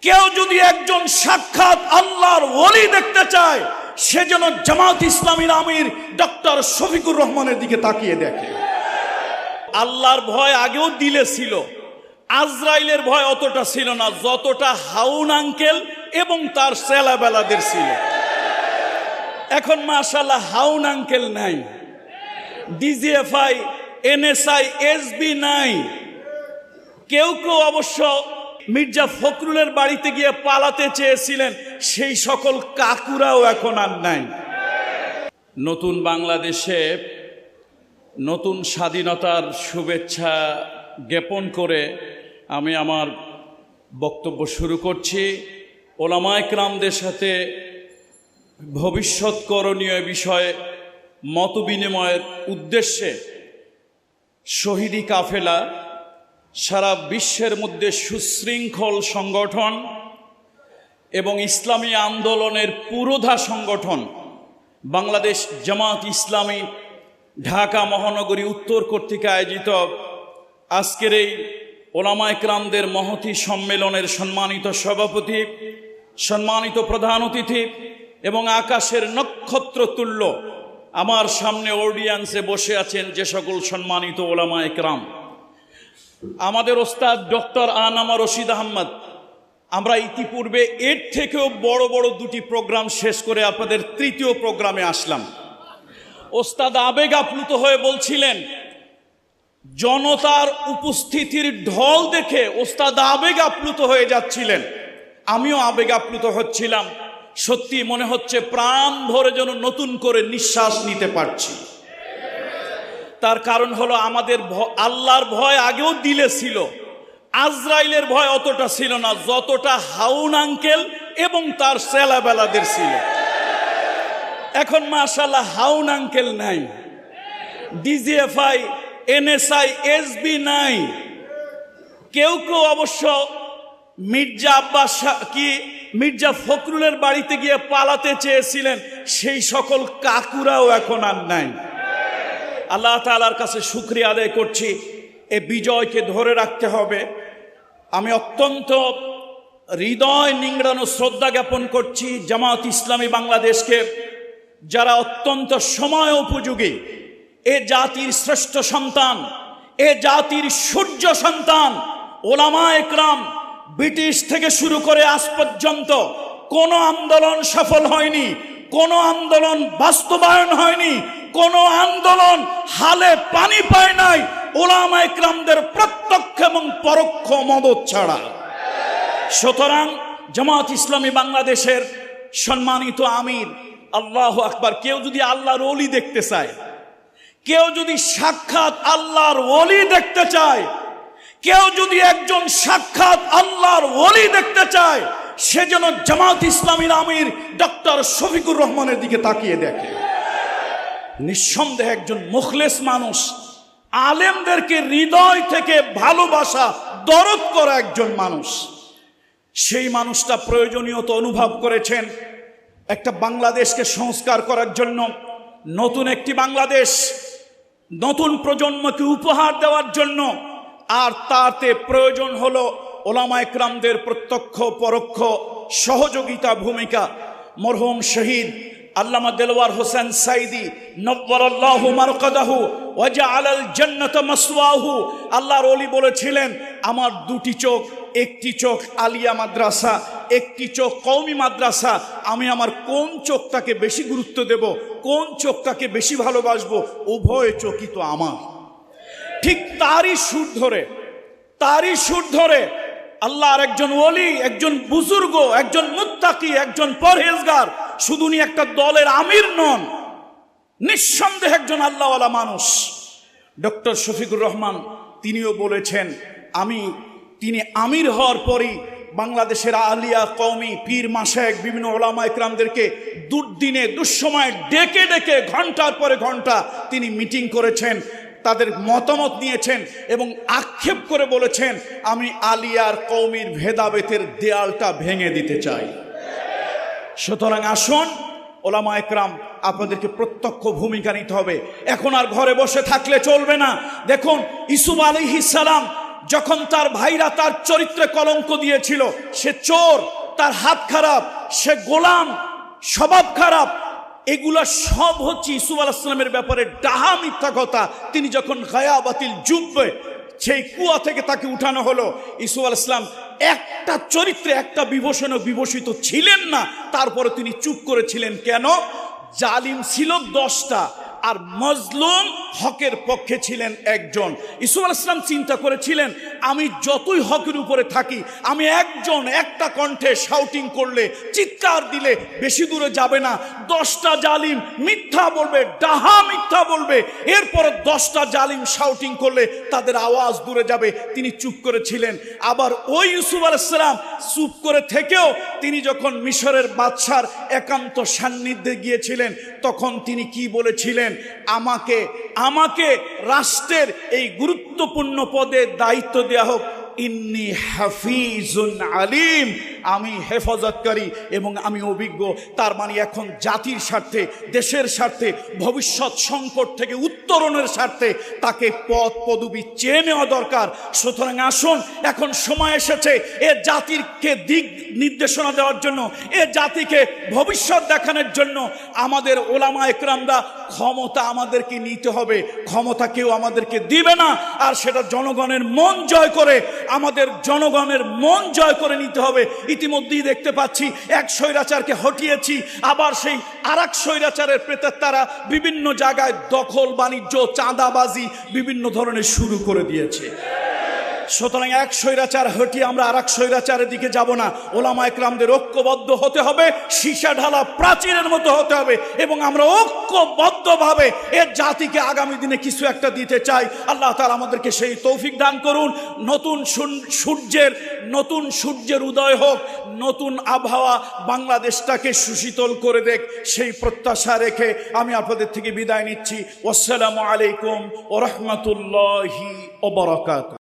কেউ যদি একজন সাক্ষাৎ আল্লাহর ওলি দেখতে চায়, সে যেন জামাত ইসলামীর আমির ডক্টর শফিকুর রহমানের দিকে তাকিয়ে দেখে। আল্লাহর ভয় আগেও দিলে ছিল, আজরাইলের ভয় অতটা ছিল না যতটা হাউন আঙ্কেল এবং তার ছেলেবেলাদের ছিল। এখন মাশাআল্লাহ হাউন আঙ্কেল নাই, ডিজিএফআই, এনএসআই, এসবি নাই। কেউ কেউ অবশ্য মির্জা ফখরুলের বাড়িতে গিয়ে পালাতে চেয়েছিলেন, সেই সকল কাকুরাও এখন আর নাই। নতুন বাংলাদেশে নতুন স্বাধীনতার শুভেচ্ছা জ্ঞাপন করে আমি আমার বক্তব্য শুরু করছি। ওলামায়ে কেরামদের সাথে ভবিষ্যৎ করণীয় বিষয়ে মত বিনিময়ের উদ্দেশ্যে শহীদি কাফেলা সারা বিশ্বের মধ্যে সুশৃঙ্খল সংগঠন এবং ইসলামী আন্দোলনের পুরোধা সংগঠন বাংলাদেশ জামাত ইসলামী ঢাকা মহানগরী উত্তর কর্তৃক আয়োজিত আজকের এই ওলামায়ে কেরামদের মহতী সম্মেলনের সম্মানিত সভাপতি, সম্মানিত প্রধান অতিথি এবং আকাশের নক্ষত্র তুল্য আমার সামনে অডিয়েন্সে বসে আছেন যে সকল সম্মানিত ওলামায়ে কেরাম, আমাদের ওস্তাদ ডক্টর আনামা রশিদ আহমদ, আমরা ইতিপূর্বে এর থেকেও বড় বড় দুটি প্রোগ্রাম শেষ করে আপনাদের তৃতীয় প্রোগ্রামে আসলাম। ওস্তাদ আবেগ আপ্লুত হয়ে বলছিলেন, জনতার উপস্থিতির ঢল দেখে ওস্তাদ আবেগ আপ্লুত হয়ে যাচ্ছিলেন, আমিও আবেগ আপ্লুত হচ্ছিলাম। সত্যি মনে হচ্ছে প্রাণ ভরে যেন নতুন করে নিঃশ্বাস নিতে পারছি। তার কারণ হলো আমাদের আল্লাহর ভয় আগেও দিলে ছিল, আজরাইলের ভয় অতটা ছিল না যতটা হাউন আঙ্কেল এবং তার ছেলেবেলাদের ছিল। এখন মাশাআল্লাহ হাউন আঙ্কেল নাই, ডিজিএফআই, এনএসআই, এসবি নাই। কেউ কেউ অবশ্য মির্জা ফখরুলের বাড়িতে গিয়ে পালাতে চেয়েছিলেন, সেই সকল কাকুরাও এখন আর নাই। আল্লাহ তাআলার কাছে শুকরিয়া আদায় করছি, এ বিজয়কে ধরে রাখতে হবে। আমি অত্যন্ত হৃদয় নিংড়ানো শ্রদ্ধা জ্ঞাপন করছি জামাত ইসলামী বাংলাদেশকে, যারা অত্যন্ত সময় উপযোগী, এ জাতির শ্রেষ্ঠ সন্তান, এ জাতির সূর্য সন্তান ওলামায়ে কেরাম। ব্রিটিশ থেকে শুরু করে আজ পর্যন্ত কোনো আন্দোলন সফল হয়নি, কোনো আন্দোলন বাস্তবায়ন হয়নি, কোনো আন্দোলন হালে পানি পায় নাই ওলামায়ে কেরামদের প্রত্যক্ষ এবং পরোক্ষ মদত ছাড়া। সুতরাং জামাত ইসলামী বাংলাদেশের সম্মানিত আমির, আল্লাহু আকবার, কেউ যদি আল্লাহর ওলি দেখতে চায়, কেউ যদি সাক্ষাৎ আল্লাহর ওলি দেখতে চায়, কেউ যদি একজন সাক্ষাৎ আল্লাহর ওলি দেখতে চায়, সে যেন জামাত ইসলামীর আমির ডক্টর শফিকুর রহমানের দিকে তাকিয়ে দেখে। নিঃসন্দেহে একজন মুখলেস মানুষ, আলেমদেরকে হৃদয় থেকে ভালোবাসা, দরদ করা একজন মানুষ। সেই মানুষটা প্রয়োজনীয়তা অনুভব করেছেন একটা বাংলাদেশকে সংস্কার করার জন্য, নতুন একটি বাংলাদেশ নতুন প্রজন্মকে উপহার দেওয়ার জন্য। আর তাতে প্রয়োজন হলো ওলামায়ে কেরামদের প্রত্যক্ষ পরোক্ষ সহযোগিতা ভূমিকা। মরহুম শহীদ আল্লামা দেলওয়ার হোসেন সাইদি নব্বরাল্লাহু মারকাদাহু ওয়া জাআলাল জান্নাতা মাসওয়াহু, আল্লাহর ওলি বলেছিলেন, আমার দুটি চোখ, একটি চোখ আলিয়া মাদ্রাসা, একটি চোখ কওমি মাদ্রাসা, আমি আমার কোন চোখটাকে বেশি গুরুত্ব দেব, কোন চোখটাকে বেশি ভালোবাসবো, উভয় চোখই তো আমার। ঠিক তারই সুর ধরে আল্লাহর একজন ওলি, একজন বুজুর্গ, একজন মুত্তাকি, একজন পরহেজগার, শুধু উনি একটা দলের আমির নন, নিঃসন্দেহে একজন আল্লাহওয়ালা মানুষ ডক্টর শফিকুর রহমান। তিনিও বলেছেন, তিনি আমির হওয়ার পরই বাংলাদেশের আলিয়া, কওমি, পীর, মাশায়েখ, বিভিন্ন ওলামায়ে কেরামদেরকে দুর্দিনে দুঃসময়ে ডেকে ডেকে ঘন্টার পরে ঘন্টা তিনি মিটিং করেছেন, তাদের মতামত নিয়েছেন এবং আক্ষেপ করে বলেছেন, আমি আলিয়ার কওমির ভেদাভেদের দেয়ালটা ভেঙে দিতে চাই। সুতরাং আসুন ওলামায়ে কেরাম, আপনাদেরকে প্রত্যক্ষ ভূমিকা নিতে হবে। এখন আর ঘরে বসে থাকলে চলবে না। দেখুন, ইউসুফ আলাইহিস সালাম যখন তার ভাইরা তার চরিত্রে কলঙ্ক দিয়েছিল, সে চোর, তার হাত খারাপ, সে গোলাম, স্বভাব খারাপ, এগুলা সব হচ্ছে ইউসুফ আলাইহিস সালামের ব্যাপারে ডাহা মিথ্যা কথা। তিনি যখন গায়াবাতিল জুব্বে সেই কুয়া থেকে তাকে উঠানো হলো, ইউসুফ আলাইহিস সালাম একটা চরিত্রে একটা বিভূষণে বিভূষিত ছিলেন না, তারপরে তিনি চুপ করেছিলেন। কেন? জালিম ছিল 10টা আর মজলুম হকের পক্ষে ছিলেন একজন। ইউসুফ আলাইহিস সালাম চিন্তা করেছিলেন, আমি যতই হকের উপরে থাকি, আমি একজন একটা কণ্ঠে শাউটিং করলে, চিৎকার দিলে বেশি দূরে যাবে না। 10টা জালিম মিথ্যা বলবে, ডাহা মিথ্যা বলবে, এরপর 10টা জালিম শাউটিং করলে তাদের আওয়াজ দূরে যাবে। তিনি চুপ করেছিলেন। আবার ওই ইউসুফ আলাইহিস সালাম চুপ করে থেকেও তিনি যখন মিশরের বাদশার একান্ত সান্নিধ্যে গিয়েছিলেন, তখন তিনি কি বলেছিলেন? আমাকে রাষ্ট্রের এই গুরুত্বপূর্ণ পদে দায়িত্ব দেয়া হোক, ইন্নী হাফিজুন আলিম, আমি হেফাজতকারী এবং আমি অভিজ্ঞ। তার মানে এখন জাতির স্বার্থে, দেশের স্বার্থে, ভবিষ্যৎ সংকট থেকে উত্তরণের স্বার্থে তাকে পদ পদবি চেয়ে নেওয়া দরকার। সুতরাং আসুন, এখন সময় এসেছে এ জাতিকে দিক নির্দেশনা দেওয়ার জন্য, এ জাতিকে ভবিষ্যৎ দেখানোর জন্য আমাদের ওলামা একরামরা ক্ষমতা আমাদেরকে নিতে হবে। ক্ষমতা কেউ আমাদেরকে দিবে না, আর সেটা জনগণের মন জয় করে, আমাদের জনগণের মন জয় করে নিতে হবে। ইতিমধ্যেই দেখতে পাচ্ছি এক স্বৈরাচারকে হটিয়েছি, আবার সেই আরেক স্বৈরাচারের প্রেতাত্মারা বিভিন্ন জায়গায় দখল বাণিজ্য, চাঁদাবাজি বিভিন্ন ধরনের শুরু করে দিয়েছে। সুতরাং এক স্বৈরাচার হটিয়ে আমরা আরেক স্বৈরাচারের দিকে যাব না। ওলামা একরামদের ঐক্যবদ্ধ হতে হবে, সীসা ঢালা প্রাচীরের মতো হতে হবে, এবং আমরা ঐক্যবদ্ধভাবে এর জাতিকে আগামী দিনে কিছু একটা দিতে চাই। আল্লাহ তাআলা আমাদেরকে সেই তৌফিক দান করুন। নতুন সূর্যের উদয় হোক, নতুন আবহাওয়া বাংলাদেশটাকে সুশীতল করে দেখ, সেই প্রত্যাশা রেখে আমি আপনাদের থেকে বিদায় নিচ্ছি। আসসালামু আলাইকুম ওয়া রাহমাতুল্লাহি ওয়া বারাকাতুহু।